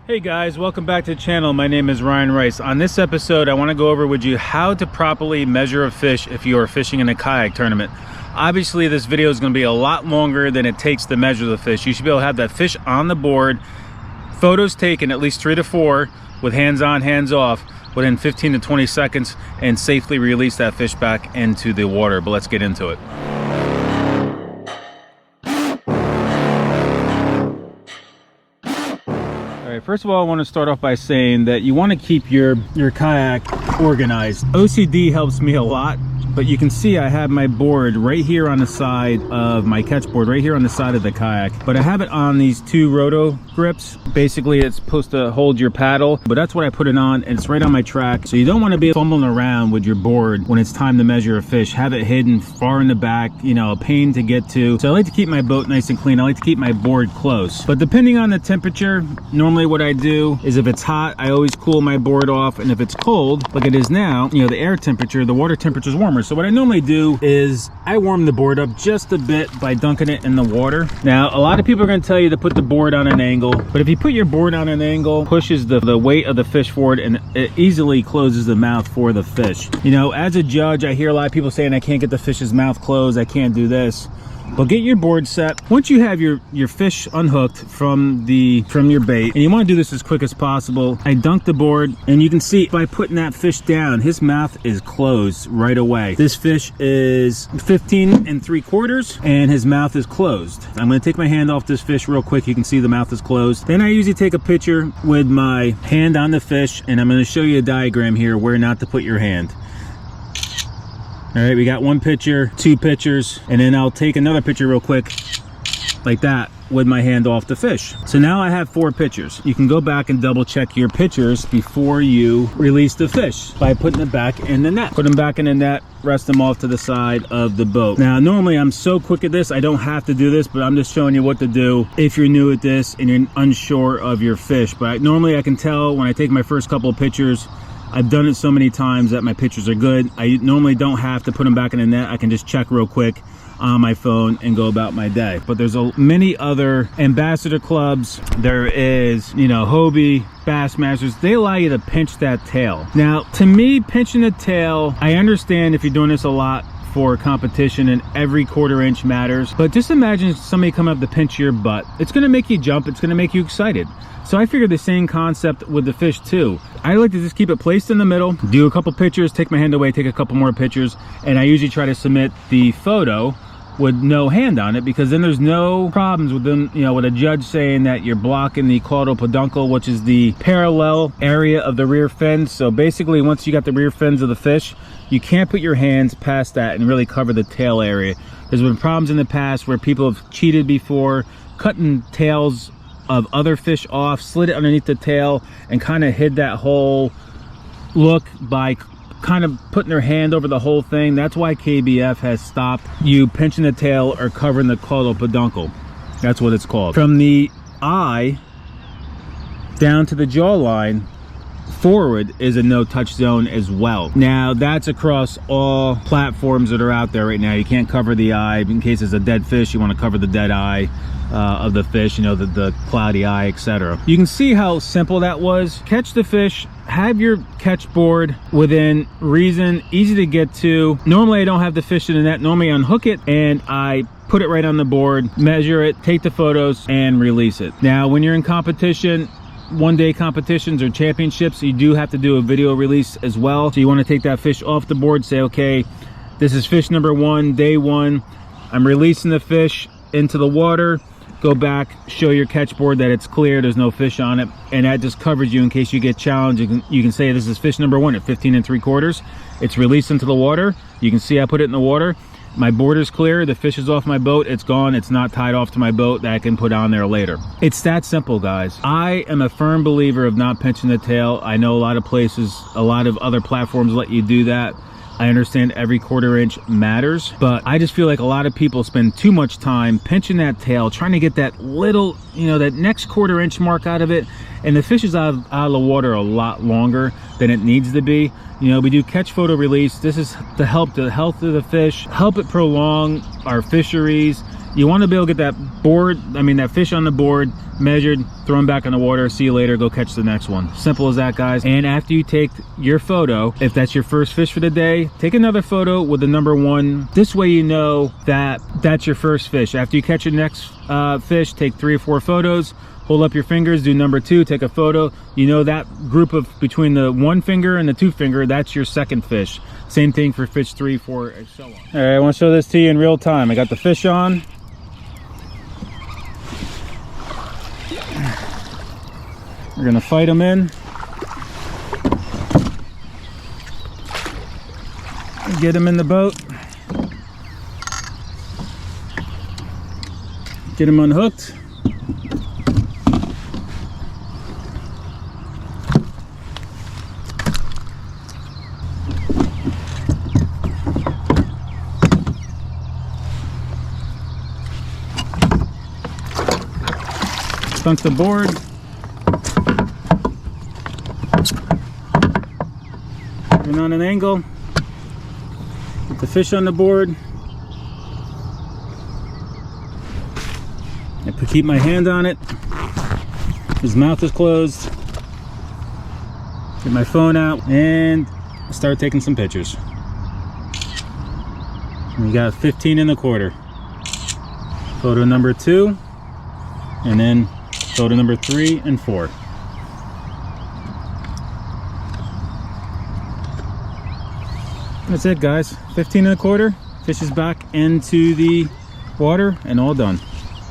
Hey guys, welcome back to the channel. My name is Ryan Rice. On this episode, I want to go over with you how to properly measure a fish if you are fishing in a kayak tournament. Obviously, this video is going to be a lot longer than it takes to measure the fish. You should be able to have that fish on the board, photos taken at least 3 to 4 with hands on, hands off within 15 to 20 seconds and safely release that fish back into the water. But let's get into it. First of all, I want to start off by saying that you want to keep your kayak organized. OCD helps me a lot, but you can see I have my board right here on the side of my Ketch board, right here on the side of the kayak. But I have it on these 2 roto grips. Basically, it's supposed to hold your paddle, but that's what I put it on, and it's right on my track. So you don't want to be fumbling around with your board when it's time to measure a fish. Have it hidden far in the back, you know, a pain to get to. So I like to keep my boat nice and clean. I like to keep my board close. But depending on the temperature, normally what I do is if it's hot, I always cool my board off, and if it's cold, like it is now, you know, the air temperature, the water temperature is warmer. So what I normally do is I warm the board up just a bit by dunking it in the water. Now, a lot of people are going to tell you to put the board on an angle, but if you put your board on an angle, pushes the weight of the fish forward, and it easily closes the mouth for the fish. You know, as a judge, I hear a lot of people saying I can't get the fish's mouth closed, I can't do this. But get your board set. Once you have your fish unhooked from your bait, and you want to do this as quick as possible, I dunk the board, and you can see by putting that fish down, his mouth is closed right away. This fish is 15 3/4, and his mouth is closed. I'm going to take my hand off this fish real quick. You can see the mouth is closed. Then I usually take a picture with my hand on the fish, and I'm going to show you a diagram here where not to put your hand. All right, we got 1 picture, 2 pictures, and then I'll take another picture real quick like that with my hand off the fish. So now I have 4 pictures. You can go back and double check your pictures before you release the fish by putting it back in the net. Put them back in the net, rest them off to the side of the boat. Now, normally I'm so quick at this, I don't have to do this, but I'm just showing you what to do if you're new at this and you're unsure of your fish. But normally I can tell when I take my first couple of pictures. I've done it so many times that my pictures are good. I normally don't have to put them back in the net. I can just check real quick on my phone and go about my day. But there's many other ambassador clubs. There is, you know, Hobie, Bassmasters. They allow you to pinch that tail. Now, to me, pinching the tail, I understand if you're doing this a lot for competition and every 1/4 inch matters, but just imagine somebody come up to pinch your butt. It's going to make you jump. It's going to make you excited. So I figured the same concept with the fish too. I like to just keep it placed in the middle, do a couple pictures, take my hand away, take a couple more pictures, and I usually try to submit the photo with no hand on it, because then there's no problems with them, you know, with a judge saying that you're blocking the caudal peduncle, which is the parallel area of the rear fins. So basically, once you got the rear fins of the fish, you can't put your hands past that and really cover the tail area. There's been problems in the past where people have cheated before, cutting tails of other fish off, slid it underneath the tail, and kind of hid that whole look by kind of putting their hand over the whole thing. That's why KBF has stopped you pinching the tail or covering the caudal peduncle. That's what it's called. From the eye down to the jawline forward is a no-touch zone as well. Now, that's across all platforms that are out there right now. You can't cover the eye. In case it's a dead fish, you want to cover the dead eye of the fish, you know, the cloudy eye, etc. You can see how simple that was. Catch the fish, have your catch board within reason, easy to get to. Normally I don't have the fish in the net. Normally I unhook it and I put it right on the board, measure it, take the photos, and release it. Now, when you're in competition, 1-day competitions or championships, you do have to do a video release as well. So you want to take that fish off the board, say, okay, this is fish number 1, day 1. I'm releasing the fish into the water. Go back, show your catch board that it's clear, there's no fish on it, and that just covers you in case you get challenged. You can say this is fish number 1 at 15 3/4. It's released into the water. You can see I put it in the water. My board is clear, the fish is off my boat, it's gone, it's not tied off to my boat that I can put on there later. It's that simple, guys. I am a firm believer of not pinching the tail. I know a lot of places, a lot of other platforms let you do that. I understand every 1/4 inch matters, but I just feel like a lot of people spend too much time pinching that tail, trying to get that little, you know, that next 1/4 inch mark out of it, and the fish is out of the water a lot longer than it needs to be. You know, we do catch, photo, release. This is to help the health of the fish, help it prolong our fisheries. You want to be able to get that board, that fish on the board, measured, throw them back in the water, see you later, go catch the next one. Simple as that, guys. And after you take your photo, if that's your first fish for the day, take another photo with the number 1. This way you know that that's your first fish. After you catch your next fish, take 3 or 4 photos, hold up your fingers, do number 2, take a photo. You know that group of between the 1 finger and the 2 finger, that's your second fish. Same thing for fish 3, 4, and so on. All right, I want to show this to you in real time. I got the fish on. We're gonna fight them in. Get them in the boat. Get them unhooked. Sunk the board. Turn on an angle. Get the fish on the board. I keep my hand on it. His mouth is closed. Get my phone out and start taking some pictures. We got 15.25. Photo number 2, and then photo number 3 and 4. That's it, guys. 15.25. Fish is back into the water and all done.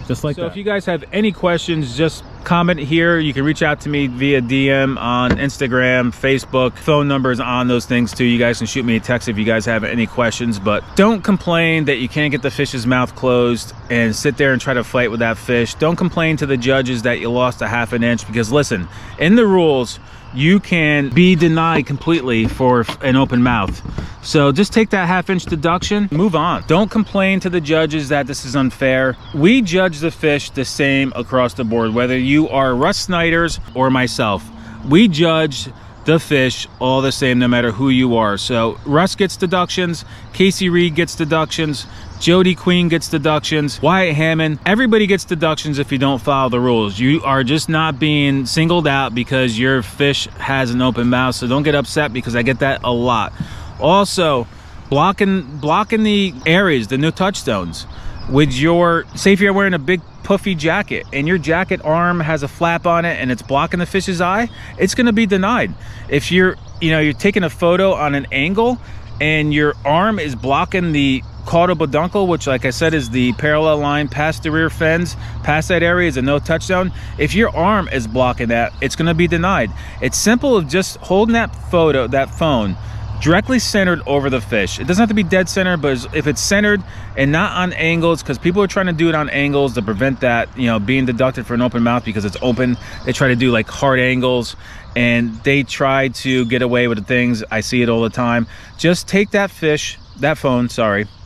Just like that. So if you guys have any questions, just comment here. You can reach out to me via DM on Instagram, Facebook. Phone numbers on those things too. You guys can shoot me a text if you guys have any questions, but don't complain that you can't get the fish's mouth closed and sit there and try to fight with that fish. Don't complain to the judges that you lost a ½ inch, because listen, in the rules, you can be denied completely for an open mouth. So just take that ½ inch deduction, move on. Don't complain to the judges that this is unfair. We judge the fish the same across the board, whether you are Russ Snyders or myself. We judge the fish all the same, no matter who you are. So Russ gets deductions, Casey Reed gets deductions, Jody Queen gets deductions, Wyatt Hammond, everybody gets deductions if you don't follow the rules. You are just not being singled out because your fish has an open mouth, so don't get upset, because I get that a lot. Also, blocking the areas, the no touchstones. With your, say if you're wearing a big puffy jacket and your jacket arm has a flap on it and it's blocking the fish's eye, it's going to be denied. If you're taking a photo on an angle and your arm is blocking the caudal which, like I said, is the parallel line past the rear fins, past that area is a no touchdown. If your arm is blocking that, it's going to be denied. It's simple of just holding that phone directly centered over the fish. It doesn't have to be dead center, but if it's centered and not on angles, because people are trying to do it on angles to prevent that, being deducted for an open mouth because it's open. They try to do like hard angles and they try to get away with the things. I see it all the time. Just take that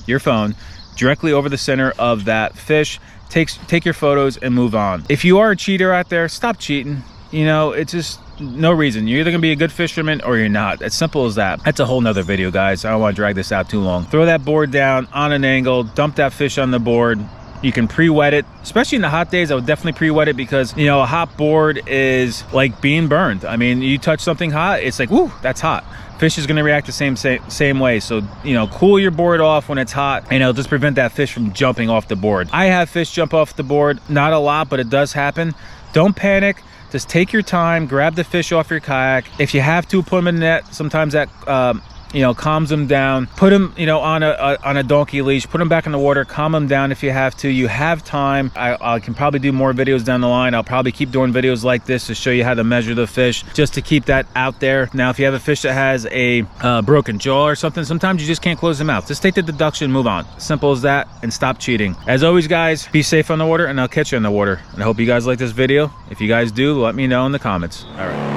your phone directly over the center of that fish. Take your photos and move on. If you are a cheater out there, stop cheating. It's just no reason. You're either gonna be a good fisherman or you're not. As simple as that. That's a whole nother video, guys. I don't want to drag this out too long. Throw that board down on an angle, dump that fish on the board. You can pre-wet it, especially in the hot days. I would definitely pre-wet it, because a hot board is like being burned. You touch something hot, it's like, woo, that's hot. Fish is going to react the same way. So cool your board off when it's hot, and it'll just prevent that fish from jumping off the board. I have fish jump off the board, not a lot, but it does happen. Don't panic. Just take your time, grab the fish off your kayak. If you have to, put them in the net. Sometimes that calms them down. Put them on a donkey leash, put them back in the water, calm them down if you have to. You have time. I can probably do more videos down the line. I'll probably keep doing videos like this to show you how to measure the fish, just to keep that out there. Now, if you have a fish that has a broken jaw or something, sometimes you just can't close the mouth. Just take the deduction, move on. Simple as that, and stop cheating. As always, guys, be safe on the water, and I'll catch you on the water. And I hope you guys like this video. If you guys do, let me know in the comments. All right.